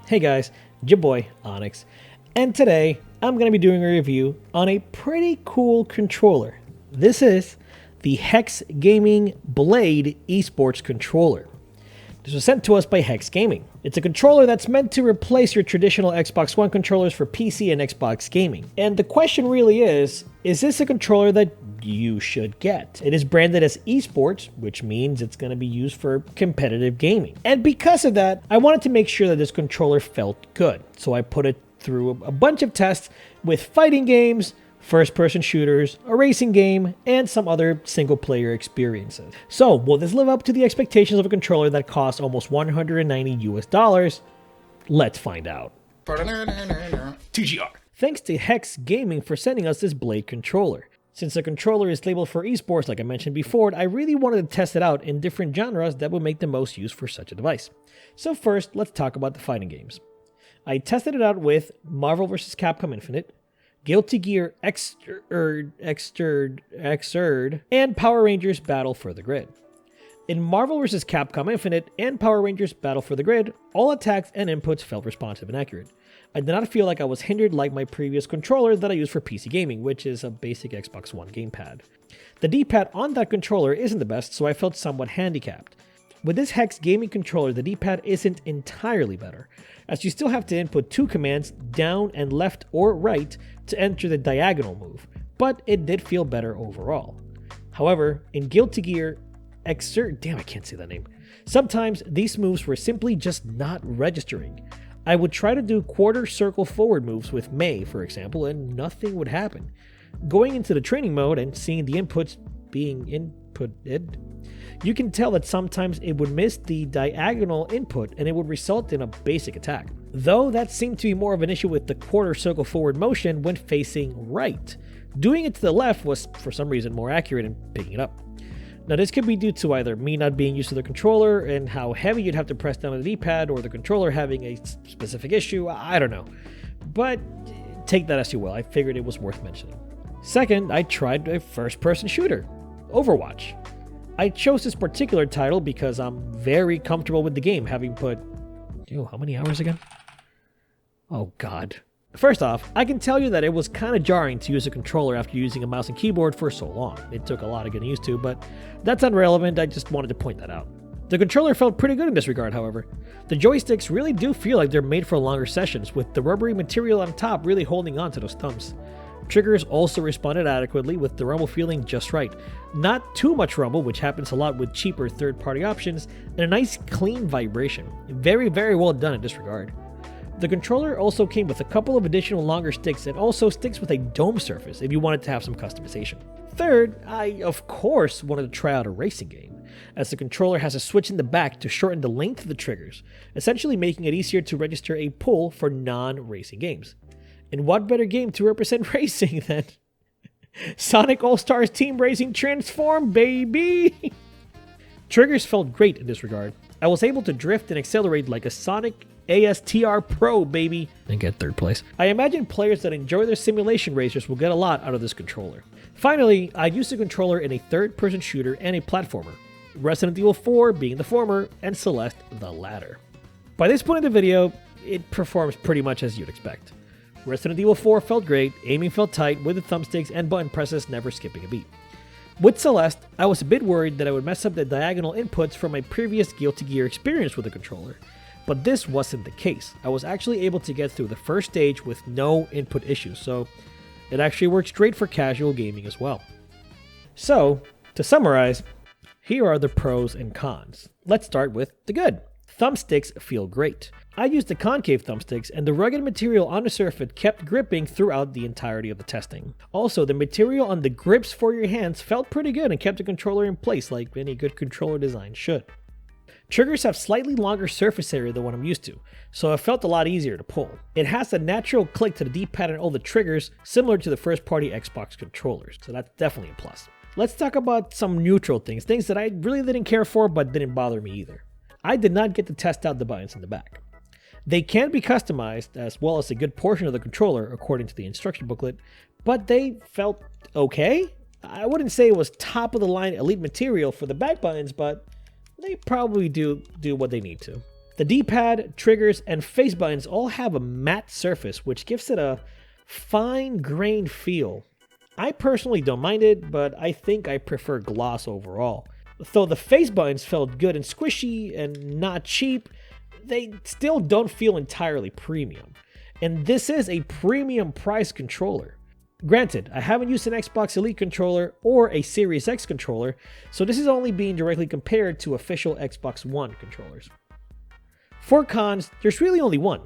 Hey guys, your boy Onix, and today I'm going to be doing a review on a pretty cool controller. This is the HexGaming Blade Esports controller. This was sent to us by HexGaming. It's a controller that's meant to replace your traditional Xbox One controllers for PC and Xbox gaming. And the question really is this a controller that you should get? It is branded as Esports, which means it's going to be used for competitive gaming. And because of that, I wanted to make sure that this controller felt good. So I put it through a bunch of tests with fighting games, first-person shooters, a racing game, and some other single-player experiences. So, will this live up to the expectations of a controller that costs almost $190 US? Let's find out. TGR. Thanks to HexGaming for sending us this Blade controller. Since the controller is labeled for esports, like I mentioned before, I really wanted to test it out in different genres that would make the most use for such a device. So first, let's talk about the fighting games. I tested it out with Marvel vs. Capcom Infinite, Guilty Gear Xrd, and Power Rangers Battle for the Grid. In Marvel vs. Capcom Infinite and Power Rangers Battle for the Grid, all attacks and inputs felt responsive and accurate. I did not feel like I was hindered like my previous controller that I use for PC gaming, which is a basic Xbox One gamepad. The D-pad on that controller isn't the best, so I felt somewhat handicapped. With this HexGaming controller, the D-pad isn't entirely better, as you still have to input two commands, down and left or right, to enter the diagonal move, but it did feel better overall. However, in Guilty Gear Xrd, sometimes these moves were simply just not registering. I would try to do quarter circle forward moves with May, for example, and nothing would happen. Going into the training mode and seeing the inputs being inputted, you can tell that sometimes it would miss the diagonal input and it would result in a basic attack. Though that seemed to be more of an issue with the quarter circle forward motion when facing right. Doing it to the left was for some reason more accurate in picking it up. Now this could be due to either me not being used to the controller and how heavy you'd have to press down on the D-pad, or the controller having a specific issue, I don't know. But take that as you will, I figured it was worth mentioning. Second, I tried a first-person shooter, Overwatch. I chose this particular title because I'm very comfortable with the game, having put, how many hours again? Oh god. First off, I can tell you that it was kind of jarring to use a controller after using a mouse and keyboard for so long. It took a lot of getting used to, but that's irrelevant, I just wanted to point that out. The controller felt pretty good in this regard, however. The joysticks really do feel like they're made for longer sessions, with the rubbery material on top really holding on to those thumbs. Triggers also responded adequately, with the rumble feeling just right. Not too much rumble, which happens a lot with cheaper third-party options, and a nice clean vibration. Very, very well done in this regard. The controller also came with a couple of additional longer sticks and also sticks with a dome surface if you wanted to have some customization. Third, I of course wanted to try out a racing game, as the controller has a switch in the back to shorten the length of the triggers, essentially making it easier to register a pull for non-racing games. And what better game to represent racing than Sonic All-Stars Team Racing Transform, baby! Triggers felt great in this regard. I was able to drift and accelerate like a Sonic ASTR Pro, baby, and get third place. I imagine players that enjoy their simulation racers will get a lot out of this controller. Finally, I used the controller in a third-person shooter and a platformer, Resident Evil 4 being the former, and Celeste the latter. By this point in the video, it performs pretty much as you'd expect. Resident Evil 4 felt great, aiming felt tight with the thumbsticks and button presses never skipping a beat. With Celeste, I was a bit worried that I would mess up the diagonal inputs from my previous Guilty Gear experience with the controller, but this wasn't the case. I was actually able to get through the first stage with no input issues, so it actually works great for casual gaming as well. So, to summarize, here are the pros and cons. Let's start with the good. Thumbsticks feel great. I used the concave thumbsticks, and the rugged material on the surface kept gripping throughout the entirety of the testing. Also, the material on the grips for your hands felt pretty good and kept the controller in place like any good controller design should. Triggers have slightly longer surface area than what I'm used to, so it felt a lot easier to pull. It has a natural click to the D-pad and all the triggers, similar to the first-party Xbox controllers, so that's definitely a plus. Let's talk about some neutral things that I really didn't care for but didn't bother me either. I did not get to test out the buttons in the back. They can be customized, as well as a good portion of the controller according to the instruction booklet, but they felt okay. I wouldn't say it was top of the line elite material for the back buttons, but they probably do what they need to. The D-pad, triggers, and face buttons all have a matte surface, which gives it a fine-grained feel. I personally don't mind it, but I think I prefer gloss overall. Though the face buttons felt good and squishy and not cheap, they still don't feel entirely premium. And this is a premium price controller. Granted, I haven't used an Xbox Elite controller or a Series X controller, so this is only being directly compared to official Xbox One controllers. For cons, there's really only one.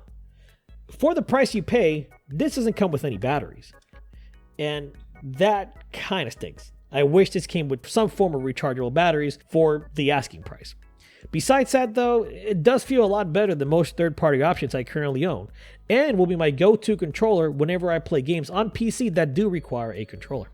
For the price you pay, this doesn't come with any batteries. And that kind of stinks. I wish this came with some form of rechargeable batteries for the asking price. Besides that though, it does feel a lot better than most third-party options I currently own, and will be my go-to controller whenever I play games on PC that do require a controller.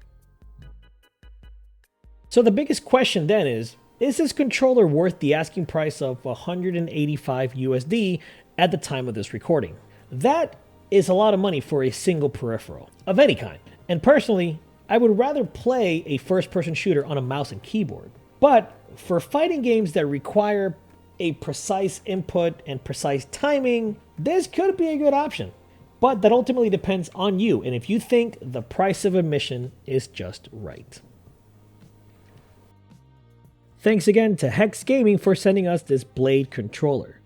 So the biggest question then is this controller worth the asking price of 185 USD at the time of this recording? That is a lot of money for a single peripheral, of any kind. And personally, I would rather play a first-person shooter on a mouse and keyboard. But for fighting games that require a precise input and precise timing, this could be a good option. But that ultimately depends on you, and if you think the price of admission is just right. Thanks again to HexGaming for sending us this Blade controller.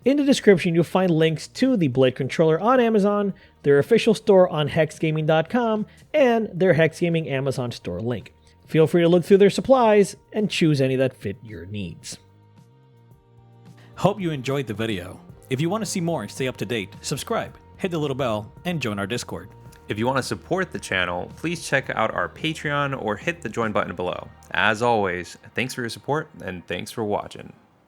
In the description, you'll find links to the Blade controller on Amazon, their official store on HexGaming.com, and their HexGaming Amazon store link. Feel free to look through their supplies and choose any that fit your needs. Hope you enjoyed the video. If you want to see more and stay up to date, subscribe, hit the little bell, and join our Discord. If you want to support the channel, please check out our Patreon or hit the join button below. As always, thanks for your support and thanks for watching.